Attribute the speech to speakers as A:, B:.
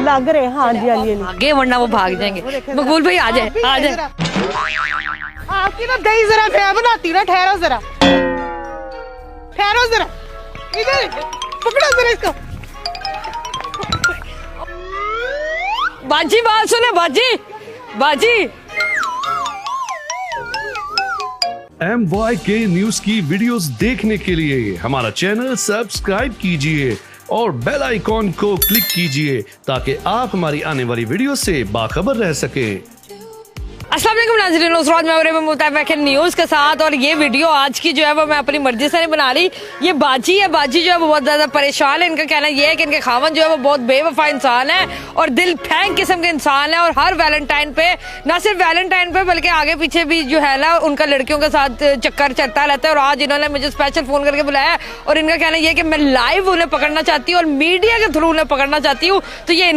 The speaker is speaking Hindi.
A: लग रहे हाँ जी हाँ जी
B: आगे वरना वो भाग जाएंगे। मकबूल भाई आ जाए आ जाए।
A: आपकी ना दही जरा मैं बनाती हूँ ना, ठहरो जरा इधर पकड़ो जरा इसको।
B: बाजी बात सुने बाजी
C: MYK न्यूज की वीडियोस देखने के लिए हमारा चैनल सब्सक्राइब कीजिए और बेल आइकॉन को क्लिक कीजिए ताकि आप हमारी आने वाली वीडियो से बाखबर रह सकें।
B: अस्सलाम वालेकुम नाज़रीन, उस रात में MYK न्यूज़ के साथ। और ये वीडियो आज की जो है वो मैं अपनी मर्जी से नहीं बना रही। ये बाजी है, बाजी जो है वो बहुत ज़्यादा परेशान है। इनका कहना ये है कि इनके खावन जो है वो बहुत बेवफा इंसान है और दिल फेंक किस्म के इंसान है। और हर वैलेंटाइन पे, ना सिर्फ वैलेंटाइन पे बल्कि आगे पीछे भी जो है ना उनका लड़कियों के साथ चक्कर चलता रहता है। और आज इन्होंने मुझे स्पेशल फ़ोन करके बुलाया और इनका कहना ये है कि मैं लाइव उन्हें पकड़ना चाहती हूँ और मीडिया के थ्रू उन्हें पकड़ना चाहती हूँ। तो ये